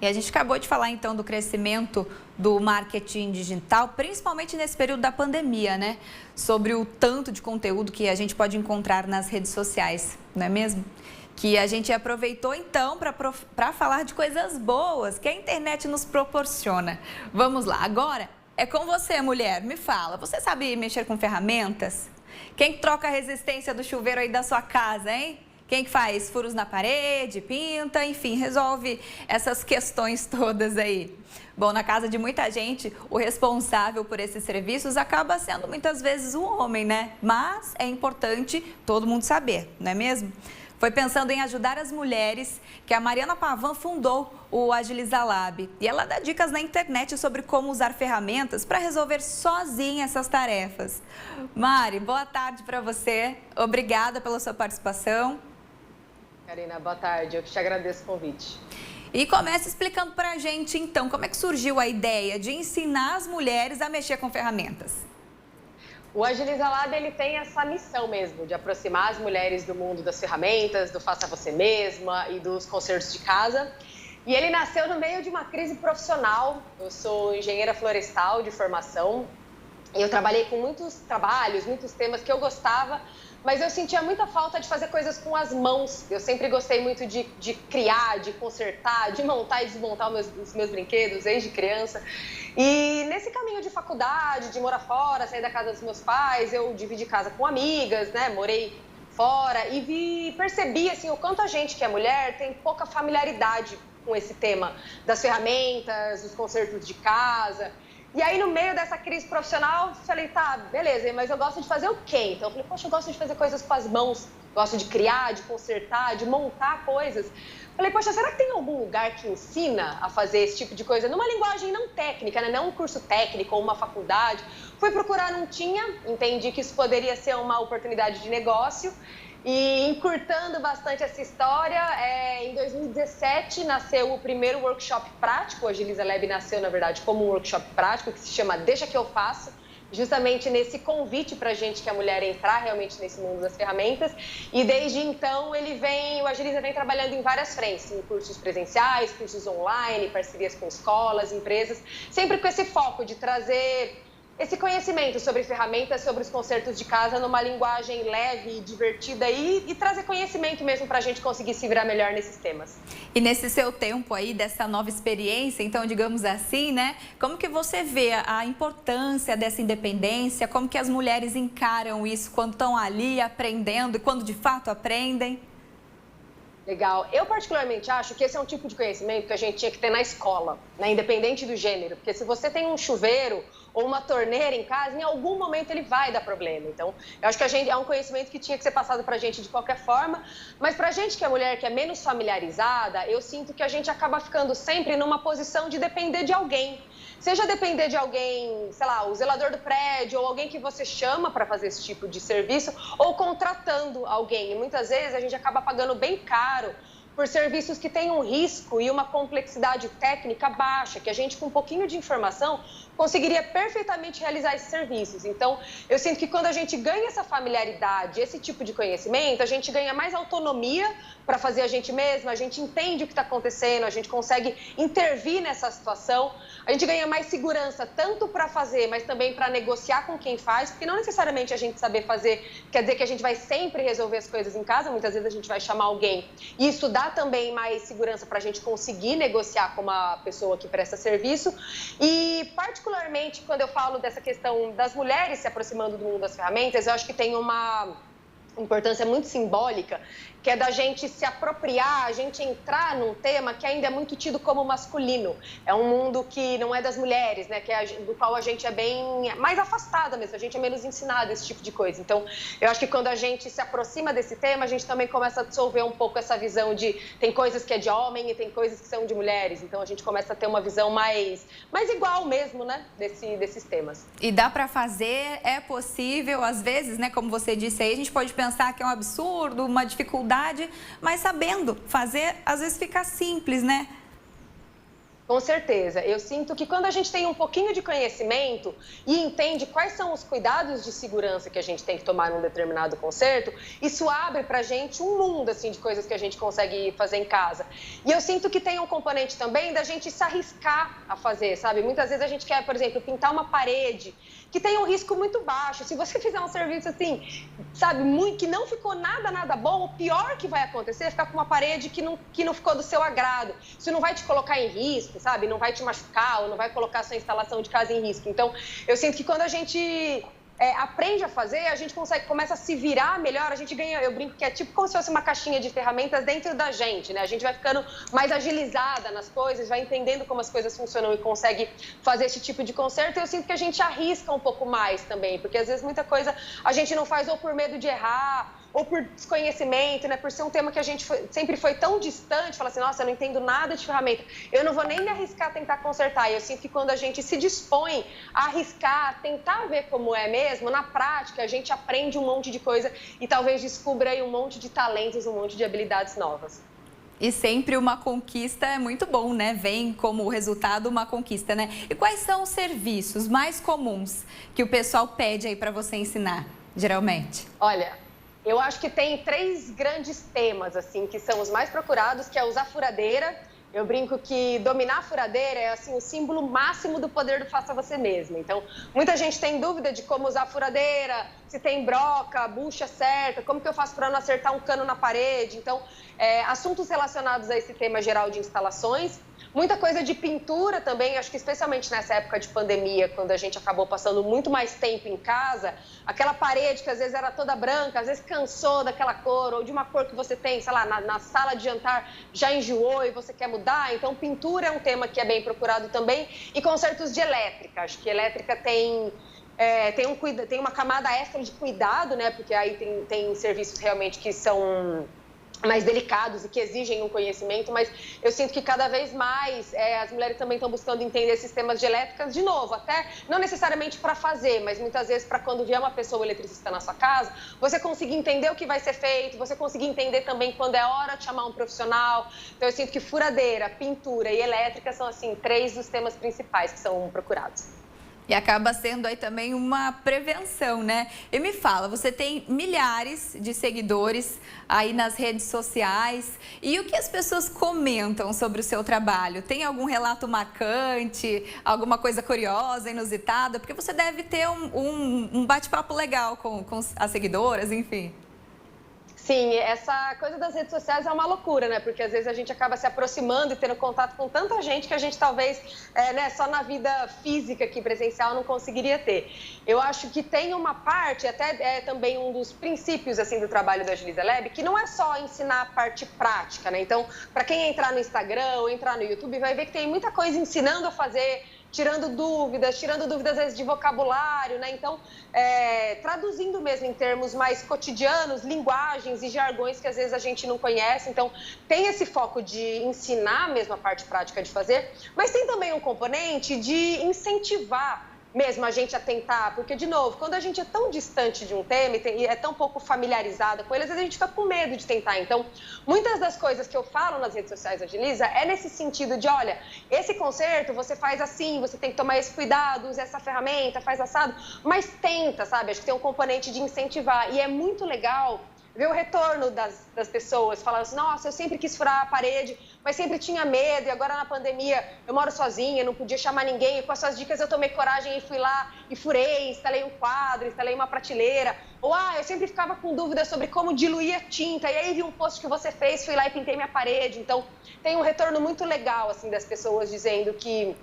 E a gente acabou de falar então do crescimento do marketing digital, principalmente nesse período da pandemia, né? Sobre o tanto de conteúdo que a gente pode encontrar nas redes sociais, não é mesmo? Que a gente aproveitou então para falar de coisas boas que a internet nos proporciona. Vamos lá, agora é com você, mulher. Me fala, você sabe mexer com ferramentas? Quem troca a resistência do chuveiro aí da sua casa, hein? Quem que faz furos na parede, pinta, enfim, resolve essas questões todas aí. Bom, na casa de muita gente, o responsável por esses serviços acaba sendo muitas vezes um homem, né? Mas é importante todo mundo saber, não é mesmo? Foi pensando em ajudar as mulheres que a Mariana Pavan fundou o Agiliza Lab. E ela dá dicas na internet sobre como usar ferramentas para resolver sozinha essas tarefas. Mari, boa tarde para você. Obrigada pela sua participação. Karina, boa tarde. Eu que te agradeço o convite. E começa explicando para a gente, então, como é que surgiu a ideia de ensinar as mulheres a mexer com ferramentas? O Agiliza Lab, ele tem essa missão mesmo, de aproximar as mulheres do mundo das ferramentas, do faça você mesma e dos concertos de casa. E ele nasceu no meio de uma crise profissional. Eu sou engenheira florestal de formação e eu trabalhei com muitos trabalhos, muitos temas que eu gostava, mas eu sentia muita falta de fazer coisas com as mãos. Eu sempre gostei muito de criar, de consertar, de montar e desmontar os meus brinquedos desde criança. E nesse caminho de faculdade, de morar fora, sair da casa dos meus pais, eu dividi casa com amigas, né? Morei fora e percebi assim, o quanto a gente que é mulher tem pouca familiaridade com esse tema das ferramentas, dos consertos de casa. E aí, no meio dessa crise profissional, falei, tá, beleza, mas eu gosto de fazer o quê? Então, eu falei, poxa, eu gosto de fazer coisas com as mãos, gosto de criar, de consertar, de montar coisas. Falei, poxa, será que tem algum lugar que ensina a fazer esse tipo de coisa numa linguagem não técnica, né? Não um curso técnico ou uma faculdade? Fui procurar, não tinha, entendi que isso poderia ser uma oportunidade de negócio. E encurtando bastante essa história, em 2017 nasceu o primeiro workshop prático. O Agiliza Lab nasceu, na verdade, como um workshop prático que se chama Deixa Que Eu Faço, justamente nesse convite para a gente que é mulher entrar realmente nesse mundo das ferramentas. E desde então o Agiliza vem trabalhando em várias frentes, em cursos presenciais, cursos online, parcerias com escolas, empresas, sempre com esse foco de trazer esse conhecimento sobre ferramentas, sobre os concertos de casa numa linguagem leve e divertida e trazer conhecimento mesmo para a gente conseguir se virar melhor nesses temas. E nesse seu tempo aí, dessa nova experiência, então, digamos assim, né? Como que você vê a importância dessa independência? Como que as mulheres encaram isso quando estão ali aprendendo e quando de fato aprendem? Legal. Eu particularmente acho que esse é um tipo de conhecimento que a gente tinha que ter na escola, né? Independente do gênero. Porque se você tem um chuveiro ou uma torneira em casa, em algum momento ele vai dar problema. Então, eu acho que é um conhecimento que tinha que ser passado pra gente de qualquer forma. Mas pra gente que é mulher, que é menos familiarizada, eu sinto que a gente acaba ficando sempre numa posição de depender de alguém. Seja depender de alguém, sei lá, o zelador do prédio, ou alguém que você chama para fazer esse tipo de serviço, ou contratando alguém. E muitas vezes a gente acaba pagando bem caro por serviços que têm um risco e uma complexidade técnica baixa, que a gente, com um pouquinho de informação, conseguiria perfeitamente realizar esses serviços. Então, eu sinto que quando a gente ganha essa familiaridade, esse tipo de conhecimento, a gente ganha mais autonomia para fazer a gente mesma, a gente entende o que está acontecendo, a gente consegue intervir nessa situação, a gente ganha mais segurança, tanto para fazer, mas também para negociar com quem faz, porque não necessariamente a gente saber fazer quer dizer que a gente vai sempre resolver as coisas em casa, muitas vezes a gente vai chamar alguém. E isso dá também mais segurança para a gente conseguir negociar com uma pessoa que presta serviço. E, particularmente, quando eu falo dessa questão das mulheres se aproximando do mundo das ferramentas, eu acho que tem uma importância muito simbólica, que é da gente se apropriar, a gente entrar num tema que ainda é muito tido como masculino. É um mundo que não é das mulheres, né? Do qual a gente é bem mais afastada mesmo, a gente é menos ensinado esse tipo de coisa. Então, eu acho que quando a gente se aproxima desse tema, a gente também começa a dissolver um pouco essa visão de tem coisas que é de homem e tem coisas que são de mulheres. Então, a gente começa a ter uma visão mais igual mesmo, né? Desses temas. E dá para fazer, é possível, às vezes, né? Como você disse aí, a gente pode pensar que é um absurdo, uma dificuldade, mas sabendo fazer, às vezes fica simples, né? Com certeza. Eu sinto que quando a gente tem um pouquinho de conhecimento e entende quais são os cuidados de segurança que a gente tem que tomar num determinado concerto, isso abre pra gente um mundo, assim, de coisas que a gente consegue fazer em casa. E eu sinto que tem um componente também da gente se arriscar a fazer, sabe? Muitas vezes a gente quer, por exemplo, pintar uma parede que tem um risco muito baixo. Se você fizer um serviço assim, sabe, muito, que não ficou nada bom, o pior que vai acontecer é ficar com uma parede que não ficou do seu agrado. Isso não vai te colocar em risco, sabe? Não vai te machucar ou não vai colocar a sua instalação de casa em risco. Então, eu sinto que quando a gente aprende a fazer, a gente começa a se virar melhor, a gente ganha, eu brinco que é tipo como se fosse uma caixinha de ferramentas dentro da gente, né? A gente vai ficando mais agilizada nas coisas, vai entendendo como as coisas funcionam e consegue fazer esse tipo de conserto. E eu sinto que a gente arrisca um pouco mais também, porque às vezes muita coisa a gente não faz ou por medo de errar, ou por desconhecimento, né? Por ser um tema que a gente sempre foi tão distante, fala assim, nossa, eu não entendo nada de ferramenta, eu não vou nem me arriscar a tentar consertar. E eu sinto que quando a gente se dispõe a arriscar, a tentar ver como é mesmo, na prática a gente aprende um monte de coisa e talvez descubra aí um monte de talentos, um monte de habilidades novas. E sempre uma conquista é muito bom, né? Vem como resultado uma conquista, né? E quais são os serviços mais comuns que o pessoal pede aí para você ensinar, geralmente? Olha, eu acho que tem 3 grandes temas, assim, que são os mais procurados, que é usar furadeira. Eu brinco que dominar a furadeira é, assim, o símbolo máximo do poder do faça você mesmo. Então, muita gente tem dúvida de como usar a furadeira, se tem broca, bucha certa, como que eu faço para não acertar um cano na parede. Então, assuntos relacionados a esse tema geral de instalações. Muita coisa de pintura também, acho que especialmente nessa época de pandemia, quando a gente acabou passando muito mais tempo em casa, aquela parede que às vezes era toda branca, às vezes cansou daquela cor, ou de uma cor que você tem, sei lá, na sala de jantar já enjoou e você quer mudar. Então, pintura é um tema que é bem procurado também. E consertos de elétrica, acho que elétrica tem uma camada extra de cuidado, né? Porque aí tem serviços realmente que são mais delicados e que exigem um conhecimento, mas eu sinto que cada vez mais as mulheres também estão buscando entender sistemas de elétricas, de novo, até não necessariamente para fazer, mas muitas vezes para quando vier uma pessoa eletricista na sua casa, você conseguir entender o que vai ser feito, você conseguir entender também quando é hora de chamar um profissional. Então eu sinto que furadeira, pintura e elétrica são, assim, 3 dos temas principais que são procurados. E acaba sendo aí também uma prevenção, né? E me fala, você tem milhares de seguidores aí nas redes sociais. E o que as pessoas comentam sobre o seu trabalho? Tem algum relato marcante, alguma coisa curiosa, inusitada? Porque você deve ter um bate-papo legal com as seguidoras, enfim. Sim, essa coisa das redes sociais é uma loucura, né? Porque às vezes a gente acaba se aproximando e tendo contato com tanta gente que a gente talvez, só na vida física aqui, presencial, não conseguiria ter. Eu acho que tem uma parte, até é também um dos princípios, assim, do trabalho da Agiliza Lab, que não é só ensinar a parte prática, né? Então, para quem entrar no Instagram ou entrar no YouTube, vai ver que tem muita coisa ensinando a fazer, tirando dúvidas às vezes de vocabulário, né? Então, traduzindo mesmo em termos mais cotidianos, linguagens e jargões que às vezes a gente não conhece. Então, tem esse foco de ensinar mesmo a parte prática de fazer, mas tem também um componente de incentivar mesmo a gente a tentar, porque, de novo, quando a gente é tão distante de um tema e é tão pouco familiarizada com ele, às vezes a gente fica com medo de tentar. Então, muitas das coisas que eu falo nas redes sociais da Agiliza é nesse sentido de, olha, esse conserto você faz assim, você tem que tomar esse cuidado, usa essa ferramenta, faz assado, mas tenta, sabe? Acho que tem um componente de incentivar e é muito legal ver o retorno das pessoas, falando assim, nossa, eu sempre quis furar a parede, mas sempre tinha medo, e agora na pandemia eu moro sozinha, não podia chamar ninguém, e com as suas dicas eu tomei coragem e fui lá e furei, instalei um quadro, instalei uma prateleira, ou eu sempre ficava com dúvidas sobre como diluir a tinta, e aí vi um post que você fez, fui lá e pintei minha parede. Então tem um retorno muito legal, assim, das pessoas dizendo que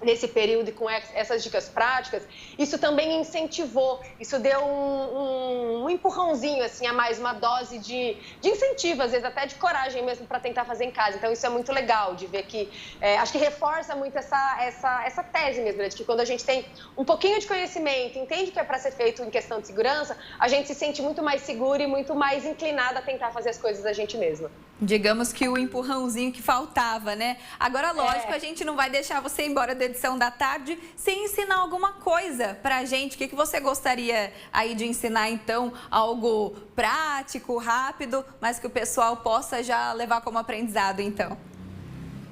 nesse período e com essas dicas práticas, isso também incentivou, isso deu um empurrãozinho assim a mais, uma dose de incentivo, às vezes até de coragem mesmo para tentar fazer em casa. Então isso é muito legal de ver que, acho que reforça muito essa tese mesmo, né, de que quando a gente tem um pouquinho de conhecimento, entende o que é para ser feito em questão de segurança, a gente se sente muito mais seguro e muito mais inclinada a tentar fazer as coisas da gente mesma. Digamos que o empurrãozinho que faltava, né? Agora, lógico, a gente não vai deixar você ir embora da edição da tarde sem ensinar alguma coisa pra gente. O que você gostaria aí de ensinar, então? Algo prático, rápido, mas que o pessoal possa já levar como aprendizado, então?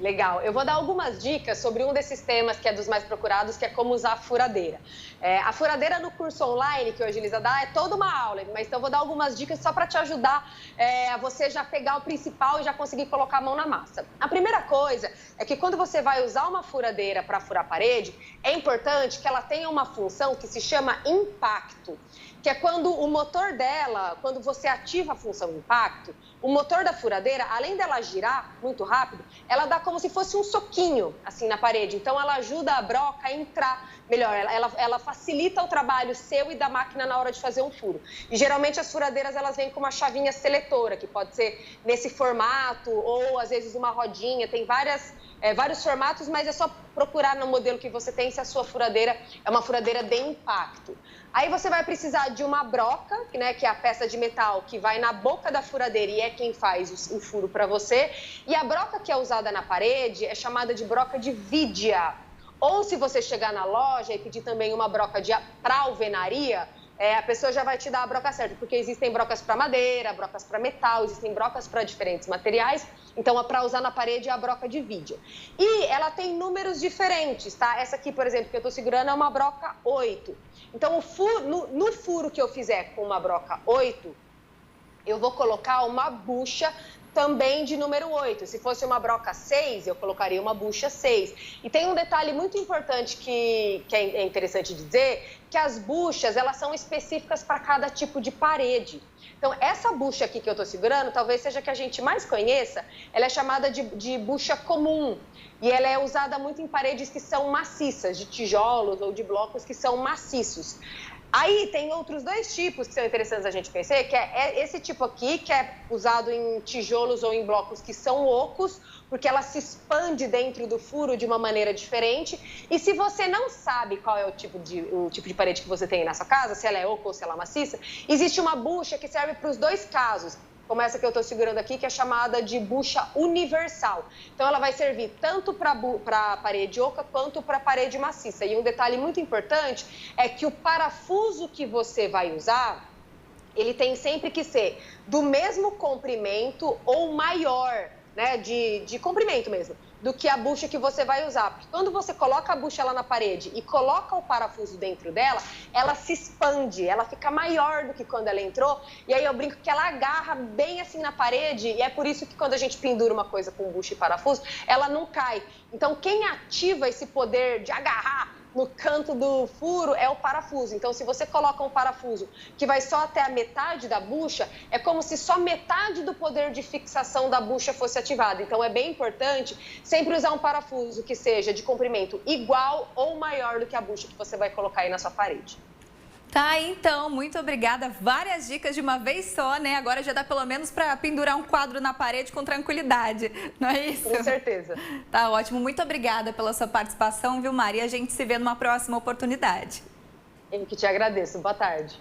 Legal. Eu vou dar algumas dicas sobre um desses temas que é dos mais procurados, que é como usar a furadeira. A furadeira no curso online que hoje a Elisa dá é toda uma aula, mas então eu vou dar algumas dicas só para te ajudar a você já pegar o principal e já conseguir colocar a mão na massa. A primeira coisa é que quando você vai usar uma furadeira para furar a parede, é importante que ela tenha uma função que se chama impacto, que é quando o motor dela, quando você ativa a função impacto, o motor da furadeira, além dela girar muito rápido, ela dá como se fosse um soquinho, assim, na parede. Então, ela ajuda a broca a entrar melhor, ela facilita o trabalho seu e da máquina na hora de fazer um furo. E, geralmente, as furadeiras, elas vêm com uma chavinha seletora, que pode ser nesse formato ou, às vezes, uma rodinha. Tem vários formatos, mas é só procurar no modelo que você tem se a sua furadeira é uma furadeira de impacto. Aí você vai precisar de uma broca, né, que é a peça de metal que vai na boca da furadeira e é quem faz o furo para você. E a broca que é usada na parede é chamada de broca de vidia. Ou se você chegar na loja e pedir também uma broca para alvenaria, a pessoa já vai te dar a broca certa, porque existem brocas para madeira, brocas para metal, existem brocas para diferentes materiais. Então, para usar na parede é a broca de vidia. E ela tem números diferentes, tá? Essa aqui, por exemplo, que eu estou segurando é uma broca 8. Então, no furo que eu fizer com uma broca 8, eu vou colocar uma bucha também de número 8. Se fosse uma broca 6, eu colocaria uma bucha 6. E tem um detalhe muito importante que é interessante dizer, que as buchas, elas são específicas para cada tipo de parede. Então, essa bucha aqui que eu estou segurando, talvez seja a que a gente mais conheça, ela é chamada de bucha comum. E ela é usada muito em paredes que são maciças, de tijolos ou de blocos que são maciços. Aí tem outros dois tipos que são interessantes a gente conhecer, que é esse tipo aqui, que é usado em tijolos ou em blocos que são ocos, porque ela se expande dentro do furo de uma maneira diferente. E se você não sabe qual é o tipo de parede que você tem na sua casa, se ela é oco ou se ela é maciça, existe uma bucha que serve para os dois casos, como essa que eu estou segurando aqui, que é chamada de bucha universal. Então, ela vai servir tanto para a parede oca quanto para a parede maciça. E um detalhe muito importante é que o parafuso que você vai usar, ele tem sempre que ser do mesmo comprimento ou maior, né, de comprimento mesmo, do que a bucha que você vai usar. Porque quando você coloca a bucha lá na parede e coloca o parafuso dentro dela, ela se expande, ela fica maior do que quando ela entrou. E aí eu brinco que ela agarra bem assim na parede, e é por isso que quando a gente pendura uma coisa com bucha e parafuso, ela não cai. Então, quem ativa esse poder de agarrar no canto do furo é o parafuso. Então, se você coloca um parafuso que vai só até a metade da bucha, é como se só metade do poder de fixação da bucha fosse ativado. Então, é bem importante sempre usar um parafuso que seja de comprimento igual ou maior do que a bucha que você vai colocar aí na sua parede. Tá, então, muito obrigada. Várias dicas de uma vez só, né? Agora já dá pelo menos para pendurar um quadro na parede com tranquilidade, não é isso? Com certeza. Tá ótimo. Muito obrigada pela sua participação, viu, Maria? A gente se vê numa próxima oportunidade. Eu que te agradeço. Boa tarde.